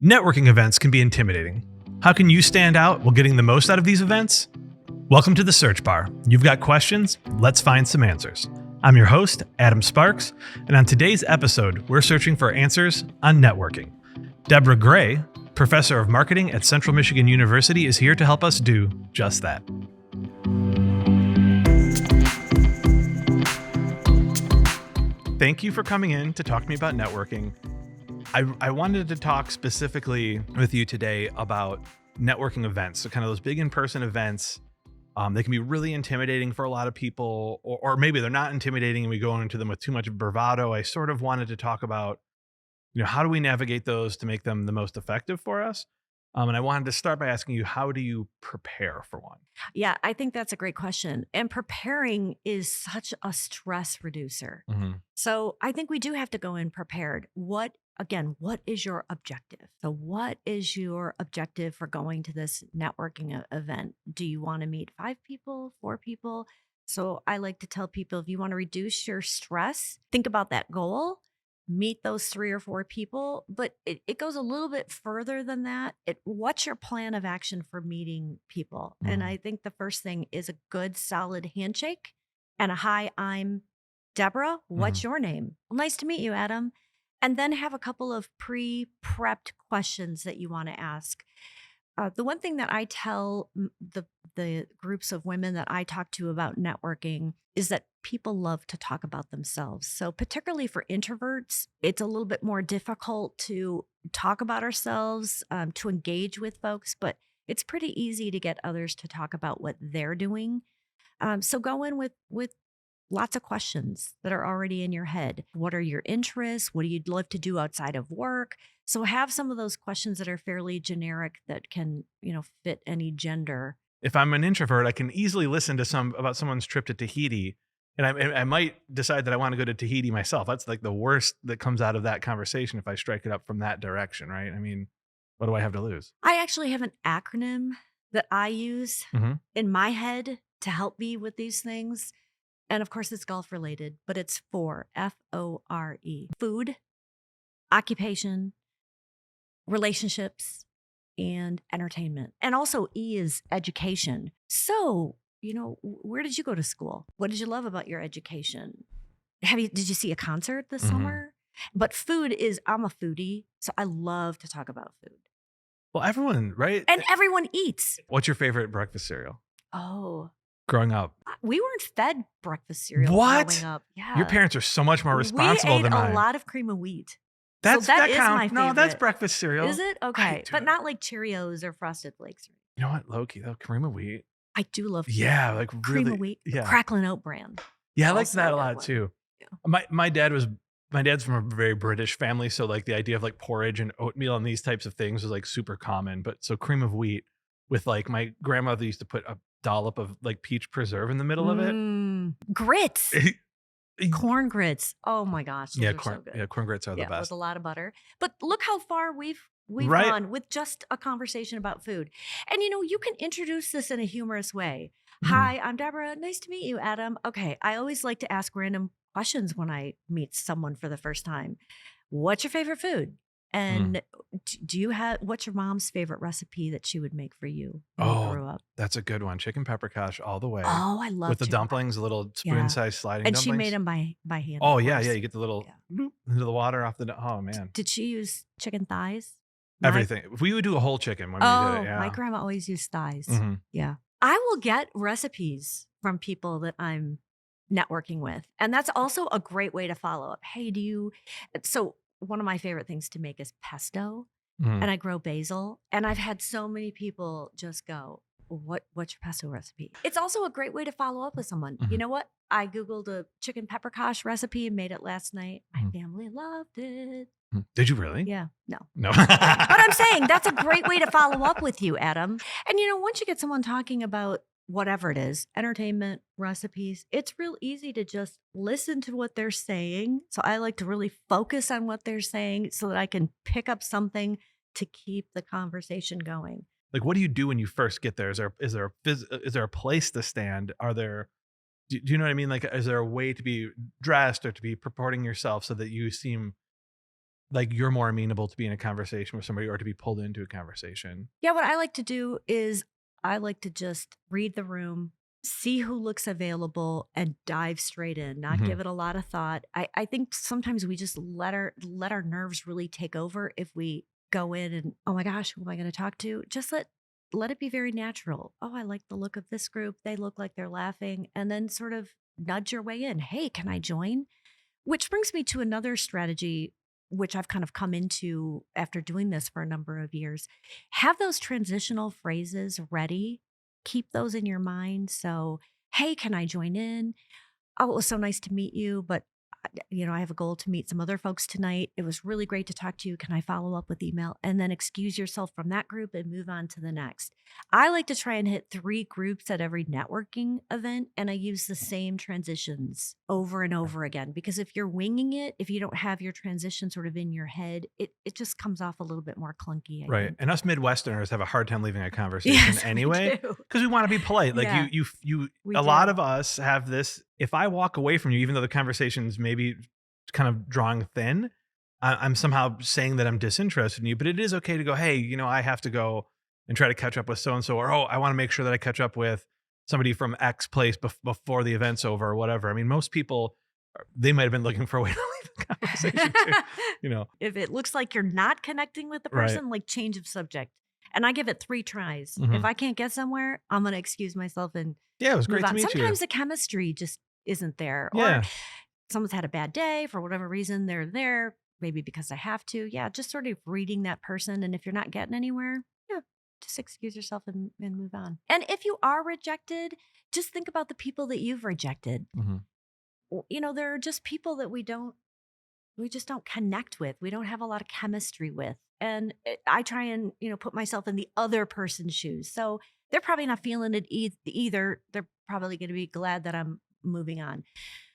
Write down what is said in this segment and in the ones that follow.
Networking events can be intimidating. How can you stand out while getting the most out of these events? Welcome to the Search Bar. You've got questions, let's find some answers. I'm your host, Adam Sparks, and on today's episode, we're searching for answers on networking. Deborah Gray, professor of marketing at Central Michigan University, is here to help us do just that. Thank you for coming in to talk to me about networking. I wanted to talk specifically with you today about networking events. So kind of those big in-person events, they can be really intimidating for a lot of people, or maybe they're not intimidating and we go into them with too much bravado. I sort of wanted to talk about, how do we navigate those to make them the most effective for us? And I wanted to start by asking you, how do you prepare for one? Yeah, I think that's a great question. And preparing is such a stress reducer. Mm-hmm. So I think we do have to go in prepared. What is your objective? So what is your objective for going to this networking event? Do you want to meet 5 people, 4 people? So I like to tell people, if you want to reduce your stress, think about that goal, meet those 3 or 4 people, but it goes a little bit further than that. What's your plan of action for meeting people? Mm-hmm. And I think the first thing is a good, solid handshake and a hi, I'm Deborah. What's your name? Well, nice to meet you, Adam. And then have a couple of pre-prepped questions that you want to ask. The one thing that I tell the groups of women that I talk to about networking is that people love to talk about themselves. So particularly for introverts, it's a little bit more difficult to talk about ourselves, to engage with folks, but it's pretty easy to get others to talk about what they're doing. So go in with lots of questions that are already in your head. What are your interests? What do you love to do outside of work? So have some of those questions that are fairly generic that can, fit any gender. If I'm an introvert, I can easily listen to about someone's trip to Tahiti, and I might decide that I want to go to Tahiti myself. That's like the worst that comes out of that conversation if I strike it up from that direction, right? I mean, what do I have to lose? I actually have an acronym that I use in my head to help me with these things. And of course, it's golf related, but it's FORE, F-O-R-E. Food, occupation, relationships, and entertainment. And also E is education. So, where did you go to school? What did you love about your education? Did you see a concert this summer? But food is, I'm a foodie, so I love to talk about food. Well, everyone, right? And everyone eats. What's your favorite breakfast cereal? Oh. Growing up. We weren't fed breakfast cereal What? growing up. Yeah. Your parents are so much more responsible than mine. We ate a lot of cream of wheat. That is counts. my favorite. No, that's breakfast cereal. Is it? Okay. But not like Cheerios or Frosted Flakes. You know what, low-key though, cream of wheat. I do love like cream really, of wheat. Yeah. Cracklin' Oat brand. Yeah, I like that a lot too. Yeah. My dad's from a very British family, so like the idea of like porridge and oatmeal and these types of things was like super common. But so cream of wheat with like my grandmother used to put a dollop of like peach preserve in the middle of it. Grits. Corn grits. Oh my gosh. Those are so good. Yeah, corn grits are the best. With a lot of butter. But look how far we've right. gone with just a conversation about food. And you can introduce this in a humorous way. Hi, I'm Deborah. Nice to meet you, Adam. Okay, I always like to ask random questions when I meet someone for the first time. What's your favorite food? And what's your mom's favorite recipe that she would make for you when you grew up? That's a good one. Chicken peppercash all the way. Oh, I love with the dumplings, a little spoon-sized sliding and dumplings. she made them by hand. Oh yeah, you get the little bloop into the water off the. Oh man. Did she use chicken thighs? Everything. We would do a whole chicken when we did it. Yeah. My grandma always used thighs. Yeah, I will get recipes from people that I'm networking with, and that's also a great way to follow up. Hey, so one of my favorite things to make is pesto, and I grow basil. And I've had so many people just go, what's your pesto recipe? It's also a great way to follow up with someone. You know what? I Googled a chicken peppercash recipe and made it last night. My family loved it. Did you really? Yeah. No. But I'm saying that's a great way to follow up with you, Adam. And once you get someone talking about whatever it is, entertainment, recipes, it's real easy to just listen to what they're saying. So I like to really focus on what they're saying so that I can pick up something to keep the conversation going. Like, what do you do when you first get there? Is there a place to stand? Do you know what I mean? Like, is there a way to be dressed or to be purporting yourself so that you seem like you're more amenable to be in a conversation with somebody or to be pulled into a conversation? Yeah, what I like to do is I like to just read the room, see who looks available, and dive straight in, not Mhm. give it a lot of thought. I think sometimes we just let our nerves really take over if we go in and, oh my gosh, who am I going to talk to? Just let it be very natural. Oh, I like the look of this group. They look like they're laughing. And then sort of nudge your way in. Hey, can I join? Which brings me to another strategy, which I've kind of come into after doing this for a number of years. Have those transitional phrases ready, keep those in your mind. So, hey, can I join in? Oh, it was so nice to meet you, but I have a goal to meet some other folks tonight. It was really great to talk to you. Can I follow up with email? And then excuse yourself from that group and move on to the next. I like to try and hit 3 groups at every networking event, and I use the same transitions over and over again. Because if you're winging it, if you don't have your transition sort of in your head, it just comes off a little bit more clunky, I Right. think. And us Midwesterners have a hard time leaving a conversation Yes, we anyway do. because we want to be polite. Like Yeah, we a lot do. of us have this. If I walk away from you, even though the conversation's maybe kind of drawing thin, I'm somehow saying that I'm disinterested in you. But it is okay to go, hey, I have to go and try to catch up with so and so, or I want to make sure that I catch up with somebody from X place before the event's over or whatever. I mean, most people they might have been looking for a way to leave the conversation too. If it looks like you're not connecting with the Right. person, like change of subject. And I give it 3 tries. If Mhm. I can't get somewhere, I'm going to excuse myself and Yeah, it was move great to on. meet you. Sometimes the chemistry just isn't there, or Yeah. someone's had a bad day for whatever reason. They're there, maybe because I have to. Yeah, just sort of reading that person. And if you're not getting anywhere, yeah, just excuse yourself and move on. And if you are rejected, just think about the people that you've rejected. Mhm. There are just people that we just don't connect with. We don't have a lot of chemistry with. And I try and, put myself in the other person's shoes. So they're probably not feeling it either. They're probably going to be glad that I'm moving on.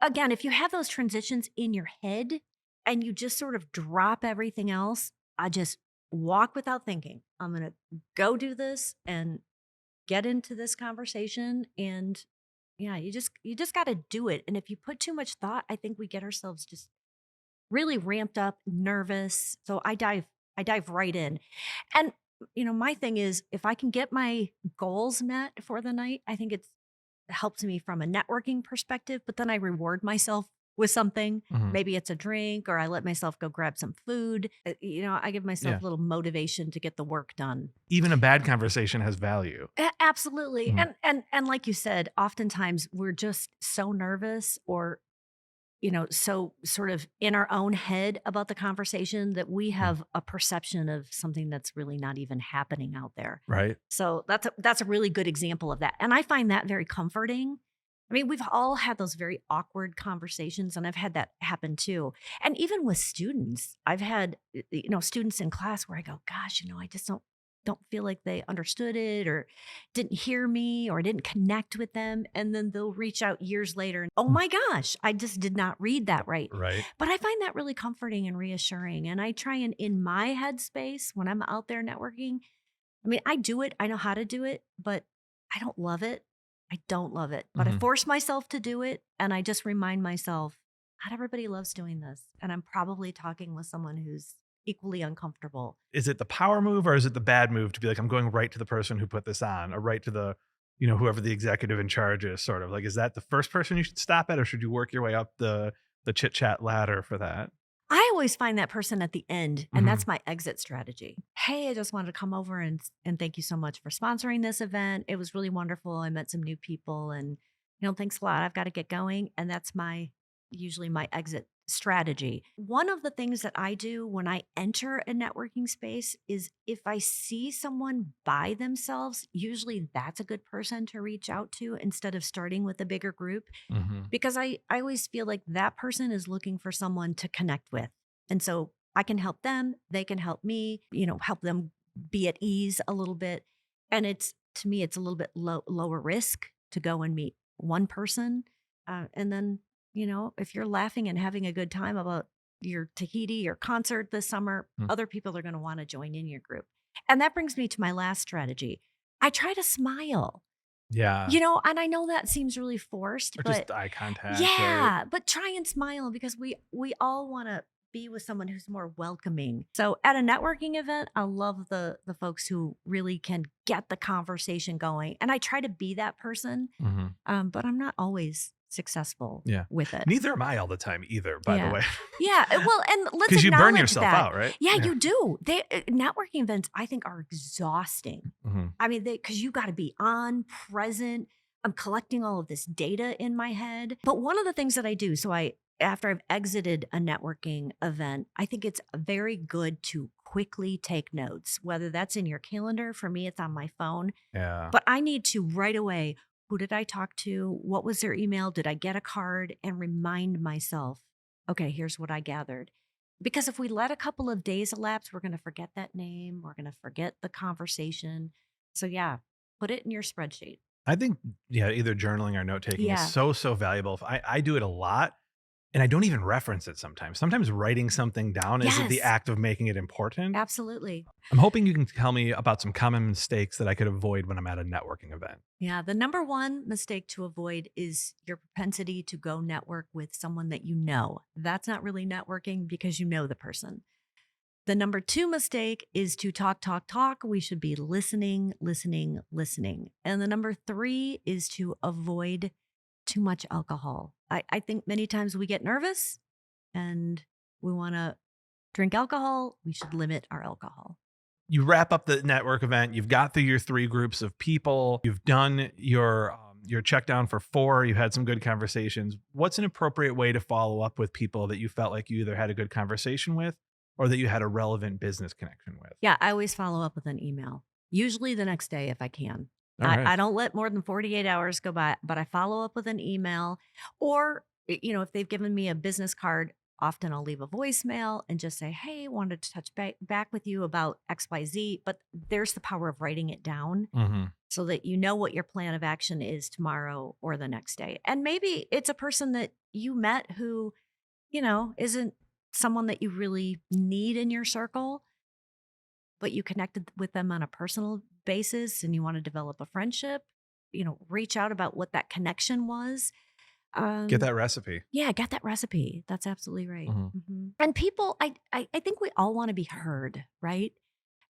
Again, if you have those transitions in your head and you just sort of drop everything else, I just walk without thinking. I'm going to go do this and get into this conversation, and yeah, you just got to do it. And if you put too much thought, I think we get ourselves just really ramped up, nervous. So I dive right in. And my thing is if I can get my goals met for the night, I think it helps me from a networking perspective, but then I reward myself with something. Mhm. Maybe it's a drink or I let myself go grab some food. I give myself Yeah. a little motivation to get the work done. Even a bad conversation has value. Absolutely. Mhm. And like you said, oftentimes we're just so nervous or so sort of in our own head about the conversation that we Mhm. have a perception of something that's really not even happening out there. Right? So that's a really good example of that. And I find that very comforting. I mean, we've all had those very awkward conversations, and I've had that happen too. And even with students, I've had students in class where I go, gosh, I just don't feel like they understood it or didn't hear me or didn't connect with them. And then they'll reach out years later and, oh Mm. my gosh, I just did not read that right. Right. But I find that really comforting and reassuring. And I try and in my headspace when I'm out there networking, I mean, I do it, I know how to do it, but I don't love it. I don't love it. But I Mhm. force myself to do it. And I just remind myself, not everybody loves doing this. And I'm probably talking with someone who's equally uncomfortable. Is it the power move or is it the bad move to be like, I'm going right to the person who put this on or right to the, whoever the executive in charge is, sort of like, is that the first person you should stop at or should you work your way up the chit chat ladder for that? I always find that person at the end, and Mhm. that's my exit strategy. Hey, I just wanted to come over and thank you so much for sponsoring this event. It was really wonderful. I met some new people, and thanks a lot. I've got to get going, and that's usually my exit strategy. One of the things that I do when I enter a networking space is if I see someone by themselves, usually that's a good person to reach out to instead of starting with a bigger group Mhm. because I always feel like that person is looking for someone to connect with. And so I can help them, they can help me, help them be at ease a little bit. And to me, it's a little bit lower risk to go and meet one person. And then, if you're laughing and having a good time about your Tahiti or concert this summer, Mm. other people are going to want to join in your group. And that brings me to my last strategy. I try to smile. Yeah. And I know that seems really forced, Or but just eye contact, right? yeah, but try and smile because we all want to be with someone who's more welcoming. So at a networking event, I love the folks who really can get the conversation going. And I try to be that person, but I'm not always successful with it. Neither am I all the time either, by the way. Yeah. Well, and let's because you burn acknowledge yourself that. out, right? Yeah, you do. Networking events, I think, are exhausting. I mean, because you got to be on, present. I'm collecting all of this data in my head. But one of the things that I do, after I've exited a networking event, I think it's very good to quickly take notes, whether that's in your calendar. For me, it's on my phone. Yeah. But I need to right away, who did I talk to? What was their email? Did I get a card? And remind myself, okay, here's what I gathered. Because if we let a couple of days elapse, we're going to forget that name. We're going to forget the conversation. So yeah, put it in your spreadsheet. I think, either journaling or note taking is so valuable. I do it a lot and I don't even reference it sometimes. Sometimes writing something down is the act of making it important. Absolutely. I'm hoping you can tell me about some common mistakes that I could avoid when I'm at a networking event. Yeah. The number one mistake to avoid is your propensity to go network with someone that you know. That's not really networking because you know the person. The number two mistake is to talk. We should be listening. And the number three is to avoid too much alcohol. I think many times we get nervous and we want to drink alcohol. We should limit our alcohol. You wrap up the network event. You've got through your 3 groups of people. You've done your check down for 4. You've had some good conversations. What's an appropriate way to follow up with people that you felt like you either had a good conversation with or that you had a relevant business connection with? Yeah, I always follow up with an email, usually the next day if I can. Right. I don't let more than 48 hours go by, but I follow up with an email. Or, if they've given me a business card, often I'll leave a voicemail and just say, hey, wanted to touch back with you about XYZ. But there's the power of writing it down so that you know what your plan of action is tomorrow or the next day. And maybe it's a person that you met who, isn't someone that you really need in your circle, but you connected with them on a personal basis and you want to develop a friendship, reach out about what that connection was. Get that recipe. Yeah, get that recipe. That's absolutely right. And people, I think we all want to be heard, right?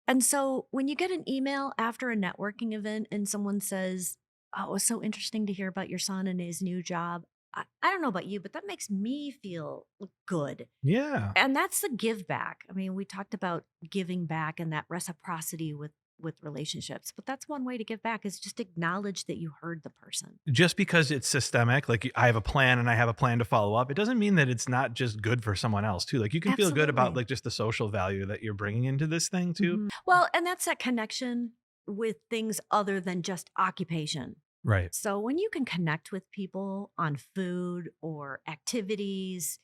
And so when you get an email after a networking event and someone says, oh, it was so interesting to hear about your son and his new job. I don't know about you, but that makes me feel good. Yeah. And that's the give back. I mean, we talked about giving back and that reciprocity with relationships, but that's one way to give back is just acknowledge that you heard the person. Just because it's systemic, like I have a plan and I have a plan to follow up, it doesn't mean that it's not just good for someone else too. Like you can feel good about like just the social value that you're bringing into this thing too. Well, and that's that connection with things other than just occupation. Right. So when you can connect with people on food or activities,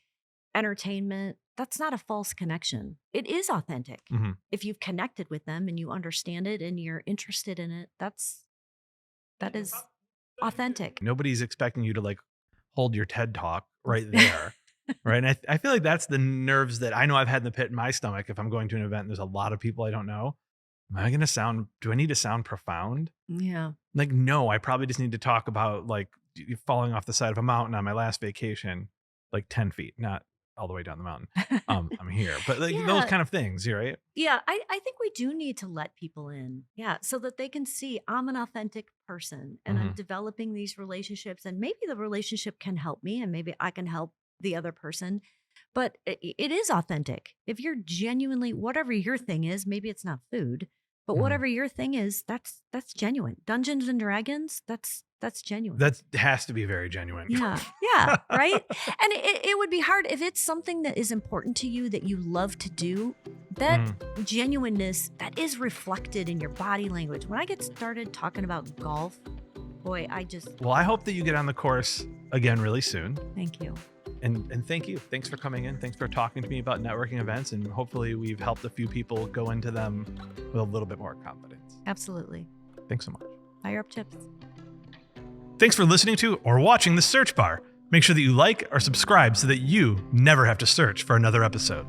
entertainment, that's not a false connection. It is authentic. If you've connected with them and you understand it and you're interested in it, that is authentic. Nobody's expecting you to like hold your TED talk right there. Right. And I feel like that's the nerves that I know I've had in the pit in my stomach. If I'm going to an event and there's a lot of people I don't know, do I need to sound profound? Yeah. Like, no, I probably just need to talk about like falling off the side of a mountain on my last vacation, like 10 feet, not all the way down the mountain. I'm here, but like those kind of things, right? Yeah. I think we do need to let people in. Yeah. So that they can see I'm an authentic person and I'm developing these relationships and maybe the relationship can help me and maybe I can help the other person. But it is authentic. If you're genuinely, whatever your thing is, maybe it's not food, but whatever your thing is, that's genuine. Dungeons and Dragons, that's genuine. That has to be very genuine. Yeah. Yeah. Right. And it would be hard if it's something that is important to you that you love to do. That genuineness that is reflected in your body language. When I get started talking about golf, boy, Well, I hope that you get on the course again really soon. Thank you. And thank you. Thanks for coming in. Thanks for talking to me about networking events. And hopefully we've helped a few people go into them with a little bit more confidence. Absolutely. Thanks so much. Higher up tips. Thanks for listening to or watching The Search Bar. Make sure that you like or subscribe so that you never have to search for another episode.